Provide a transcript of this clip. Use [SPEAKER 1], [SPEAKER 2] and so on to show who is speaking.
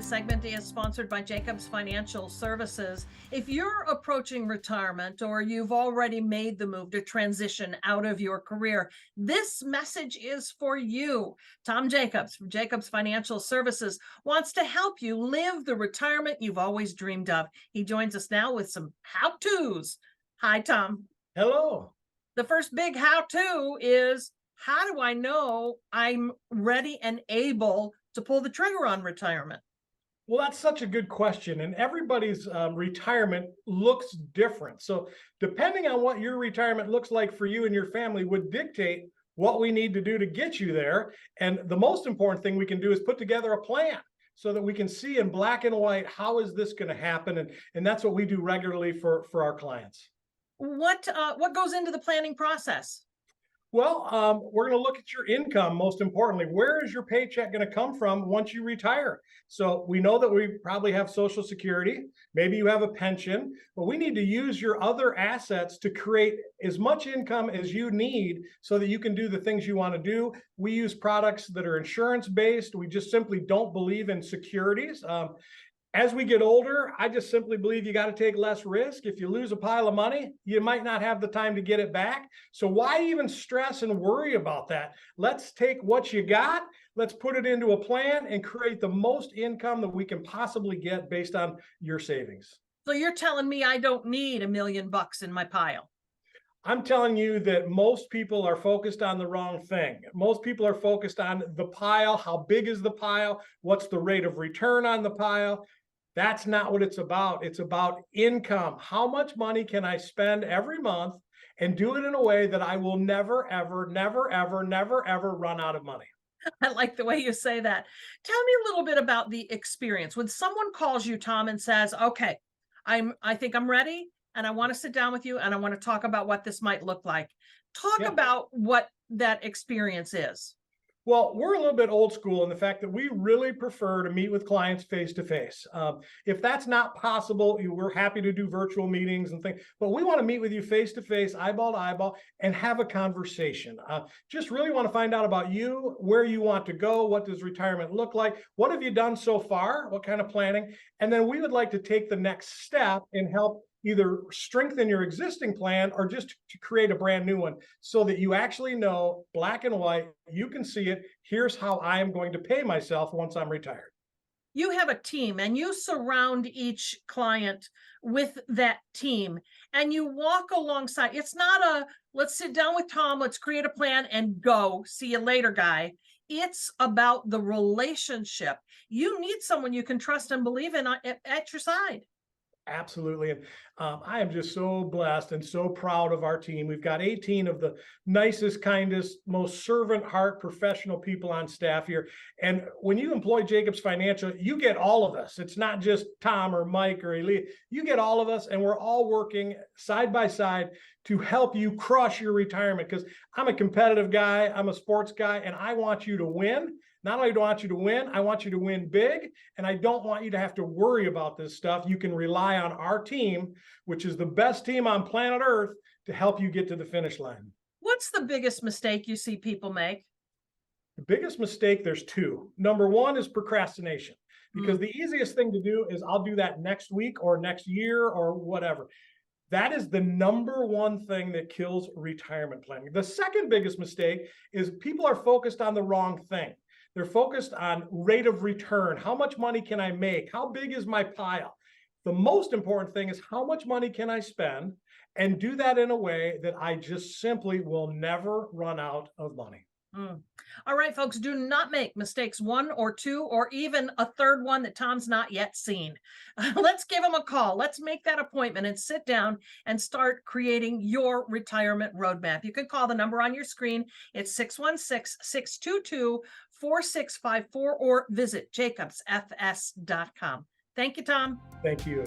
[SPEAKER 1] segment is sponsored by Jacobs Financial Services. If you're approaching retirement or you've already made the move to transition out of your career, this message is for you. Tom Jacobs from Jacobs Financial Services wants to help you live the retirement you've always dreamed of. He joins us now with some how-tos. Hi, Tom.
[SPEAKER 2] Hello.
[SPEAKER 1] The first big how-to is, how do I know I'm ready and able to pull the trigger on retirement?
[SPEAKER 2] Well, that's such a good question, and everybody's retirement looks different. So, depending on what your retirement looks like for you and your family, would dictate what we need to do to get you there. And the most important thing we can do is put together a plan so that we can see in black and white how is this going to happen, and that's what we do regularly for our clients.
[SPEAKER 1] What goes into the planning process?
[SPEAKER 2] Well, we're going to look at your income most importantly. Where is your paycheck going to come from once you retire? So we know that we probably have Social Security, maybe you have a pension, but we need to use your other assets to create as much income as you need so that you can do the things you want to do. We use products that are insurance based. We just simply don't believe in securities. As we get older, I just simply believe you got to take less risk. If you lose a pile of money, you might not have the time to get it back. So why even stress and worry about that? Let's take what you got, let's put it into a plan and create the most income that we can possibly get based on your savings.
[SPEAKER 1] So you're telling me I don't need $1 million in my pile?
[SPEAKER 2] I'm telling you that most people are focused on the wrong thing. Most people are focused on the pile. How big is the pile? What's the rate of return on the pile? That's not what it's about. It's about income. How much money can I spend every month and do it in a way that I will never, ever, never, ever, never, ever run out of money?
[SPEAKER 1] I like the way you say that. Tell me a little bit about the experience. When someone calls you, Tom, and says, okay, I think I'm ready and I want to sit down with you and I want to talk about what this might look like. Talk
[SPEAKER 2] Yeah.
[SPEAKER 1] about what that experience is.
[SPEAKER 2] Well, we're a little bit old school in the fact that we really prefer to meet with clients face to face. If that's not possible, we're happy to do virtual meetings and things, but we want to meet with you face to face, eyeball to eyeball, and have a conversation. Just really want to find out about you, where you want to go, what does retirement look like, what have you done so far, what kind of planning, and then we would like to take the next step and help either strengthen your existing plan or just to create a brand new one so that you actually know black and white, you can see it. Here's how I am going to pay myself once I'm retired.
[SPEAKER 1] You have a team and you surround each client with that team and you walk alongside. It's not a let's sit down with Tom, let's create a plan and go. See you later, guy. It's about the relationship. You need someone you can trust and believe in at your side.
[SPEAKER 2] Absolutely. And I am just so blessed and so proud of our team. We've got 18 of the nicest, kindest, most servant heart professional people on staff here. And when you employ Jacobs Financial, you get all of us. It's not just Tom or Mike or Eli. You get all of us, and we're all working side by side to help you crush your retirement because I'm a competitive guy, I'm a sports guy, and I want you to win. Not only do I want you to win, I want you to win big, and I don't want you to have to worry about this stuff. You can rely on our team, which is the best team on planet Earth, to help you get to the finish line.
[SPEAKER 1] What's the biggest mistake you see people make?
[SPEAKER 2] The biggest mistake, there's two. Number one is procrastination, because the easiest thing to do is I'll do that next week or next year or whatever. That is the number one thing that kills retirement planning. The second biggest mistake is people are focused on the wrong thing. They're focused on rate of return. How much money can I make? How big is my pile? The most important thing is how much money can I spend and do that in a way that I just simply will never run out of money.
[SPEAKER 1] Mm. All right, folks, do not make mistakes one or two or even a third one that Tom's not yet seen. Let's give him a call. Let's make that appointment and sit down and start creating your retirement roadmap. You can call the number on your screen. It's 616-622-4654 or visit jacobsfs.com. Thank you, Tom.
[SPEAKER 2] Thank you.